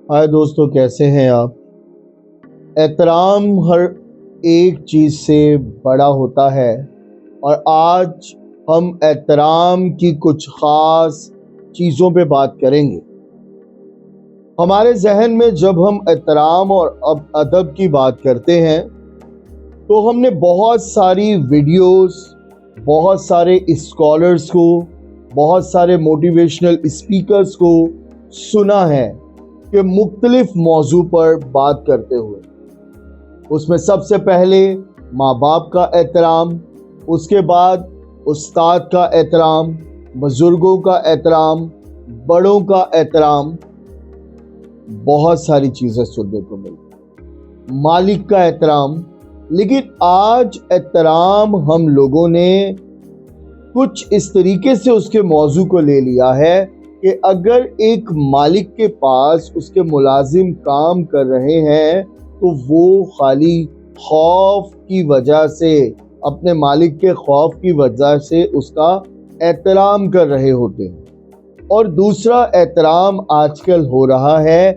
हाय दोस्तों, कैसे हैं आप। एहतराम हर एक चीज़ से बड़ा होता है और आज हम एहतराम की कुछ ख़ास चीज़ों पे बात करेंगे। हमारे जहन में जब हम एहतराम और अदब की बात करते हैं तो हमने बहुत सारी वीडियोस, बहुत सारे स्कॉलर्स को, बहुत सारे मोटिवेशनल स्पीकर्स को सुना है कि मुख्तलिफ मौजू पर बात करते हुए। उसमें सबसे पहले माँ बाप का एहतराम, उसके बाद उस्ताद का एहतराम, बुजुर्गों का एहतराम, बड़ों का एहतराम, बहुत सारी चीज़ें सुनने को मिली, मालिक का एहतराम। लेकिन आज एहतराम हम लोगों ने कुछ इस तरीके से उसके मौजू को ले लिया है कि अगर एक मालिक के पास उसके मुलाजिम काम कर रहे हैं तो वो खाली खौफ की वजह से, अपने मालिक के खौफ की वजह से उसका एहतराम कर रहे होते हैं। और दूसरा एहतराम आजकल हो रहा है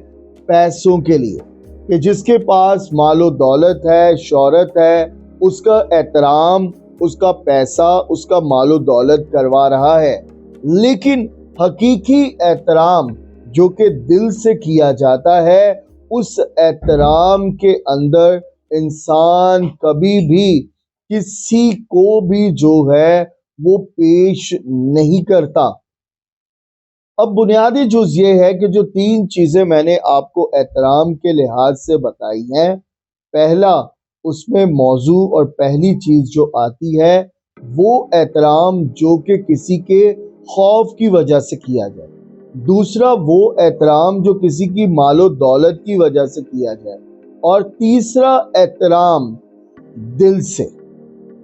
पैसों के लिए, कि जिसके पास मालो दौलत है, शोहरत है, उसका एहतराम, उसका पैसा, उसका मालो दौलत करवा रहा है। लेकिन हकीकी एहतराम जो कि दिल से किया जाता है, उस एहतराम के अंदर इंसान कभी भी किसी को भी जो है वो पेश नहीं करता। अब बुनियादी जुज ये है कि जो 3 चीज़ें मैंने आपको एहतराम के लिहाज से बताई हैं, पहला उसमें मौजू और पहली चीज़ जो आती है वो एहतराम जो कि किसी के खौफ की वजह से किया जाए। दूसरा वो एहतराम जो किसी की मालो दौलत की वजह से किया जाए। और तीसरा एहतराम दिल से।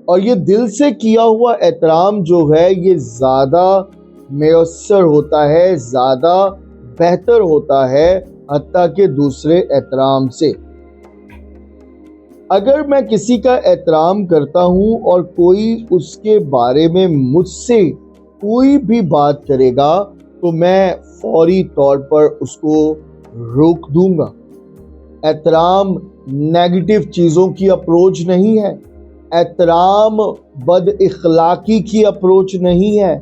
और ये दिल से किया हुआ एहतराम जो है ये ज़्यादा मयस्सर होता है, ज़्यादा बेहतर होता है हत्ता के दूसरे एहतराम से। अगर मैं किसी का एहतराम करता हूँ और कोई उसके बारे में मुझसे कोई भी बात करेगा तो मैं फौरी तौर पर उसको रोक दूंगा। एहतराम नेगेटिव चीज़ों की अप्रोच नहीं है, एहतराम बद इखलाकी की अप्रोच नहीं है।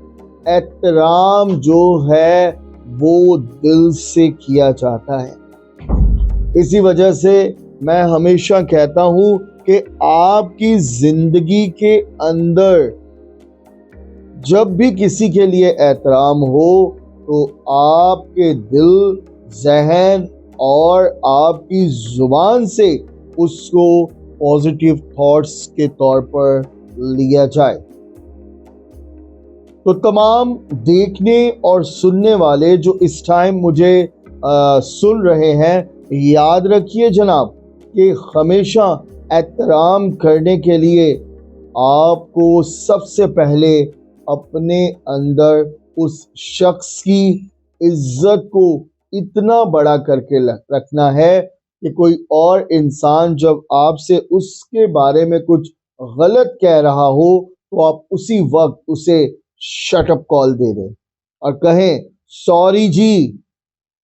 एहतराम जो है वो दिल से किया जाता है। इसी वजह से मैं हमेशा कहता हूँ कि आपकी ज़िंदगी के अंदर जब भी किसी के लिए एहतराम हो तो आपके दिल, ज़हन और आपकी ज़ुबान से उसको पॉजिटिव थॉट्स के तौर पर लिया जाए। तो तमाम देखने और सुनने वाले जो इस टाइम मुझे सुन रहे हैं, याद रखिए जनाब कि हमेशा एहतराम करने के लिए आपको सबसे पहले अपने अंदर उस शख्स की इज्जत को इतना बड़ा करके रखना है कि कोई और इंसान जब आपसे उसके बारे में कुछ गलत कह रहा हो तो आप उसी वक्त उसे शट अप कॉल दे दें और कहें सॉरी जी,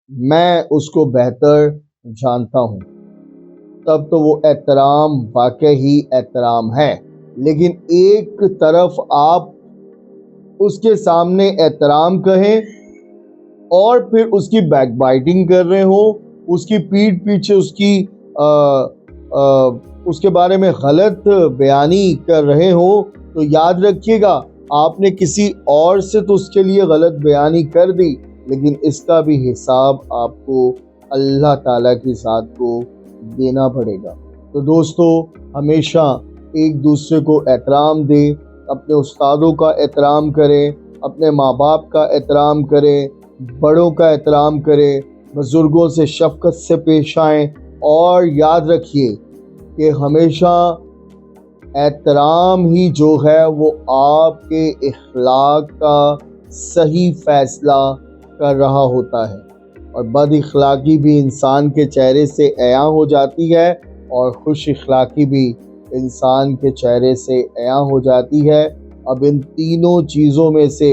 मैं उसको बेहतर जानता हूँ। तब तो वो एहतराम वाकई ही एहतराम है। लेकिन एक तरफ आप उसके सामने एहतराम कहें और फिर उसकी बैकबाइटिंग कर रहे हो, उसकी पीठ पीछे उसके बारे में गलत बयानी कर रहे हो, तो याद रखिएगा आपने किसी और से तो उसके लिए गलत बयानी कर दी, लेकिन इसका भी हिसाब आपको अल्लाह ताला की ज़ात को देना पड़ेगा। तो दोस्तों, हमेशा एक दूसरे को एहतराम दें, अपने उस्तादों का एहतराम करें, अपने माँ बाप का एहतराम करें, बड़ों का एहतराम करें, बुजुर्गों से शफ़क़त से पेश आएँ। और याद रखिए कि हमेशा एहतराम ही जो है वो आपके इखलाक का सही फ़ैसला कर रहा होता है। और बद इखलाकी भी इंसान के चेहरे से अया हो जाती है और खुश इखलाकी भी इंसान के चेहरे से अया हो जाती है। अब इन तीनों चीज़ों में से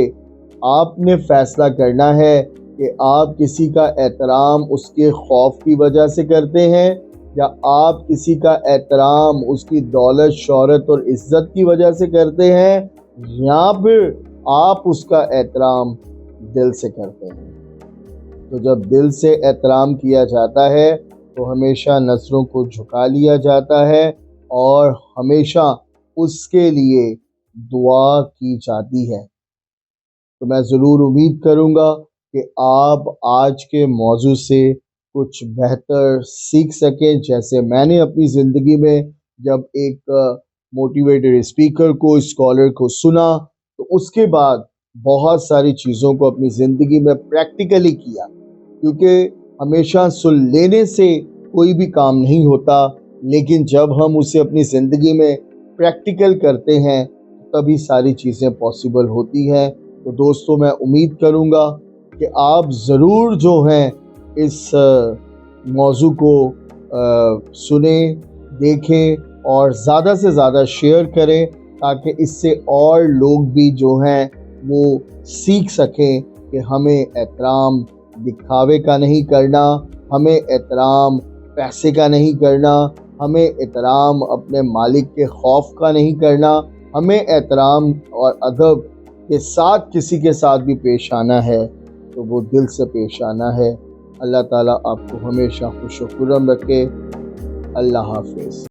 आपने फ़ैसला करना है कि کہ آپ کسی کا احترام اس کے خوف کی وجہ سے کرتے ہیں یا آپ کسی کا احترام اس کی دولت شہرت اور عزت کی وجہ سے کرتے ہیں یا پھر آپ اس کا احترام دل سے کرتے ہیں۔ تو جب دل سے احترام کیا جاتا ہے تو ہمیشہ نظروں کو جھکا لیا جاتا ہے اور ہمیشہ اس کے لیے دعا کی جاتی ہے۔ تو میں ضرور امید کروں گا کہ آپ آج کے موضوع سے کچھ بہتر سیکھ سکیں، جیسے میں نے اپنی زندگی میں جب ایک موٹیویٹر اسپیکر کو، اسکالر کو سنا تو اس کے بعد بہت ساری چیزوں کو اپنی زندگی میں پریکٹیکلی کیا، کیونکہ ہمیشہ سن لینے سے کوئی بھی کام نہیں ہوتا، لیکن جب ہم اسے اپنی زندگی میں پریکٹیکل کرتے ہیں تبھی ساری چیزیں پاسبل ہوتی ہیں۔ تو دوستو، میں امید کروں گا کہ آپ ضرور جو ہیں اس موضوع کو سنیں، دیکھیں اور زیادہ سے زیادہ شیئر کریں تاکہ اس سے اور لوگ بھی جو ہیں وہ سیکھ سکیں کہ ہمیں احترام دکھاوے کا نہیں کرنا، ہمیں احترام پیسے کا نہیں کرنا، ہمیں احترام اپنے مالک کے خوف کا نہیں کرنا، ہمیں احترام اور ادب کے ساتھ کسی کے ساتھ بھی پیش آنا ہے تو وہ دل سے پیش آنا ہے۔ اللہ تعالیٰ آپ کو ہمیشہ خوش و خرم رکھے۔ اللہ حافظ۔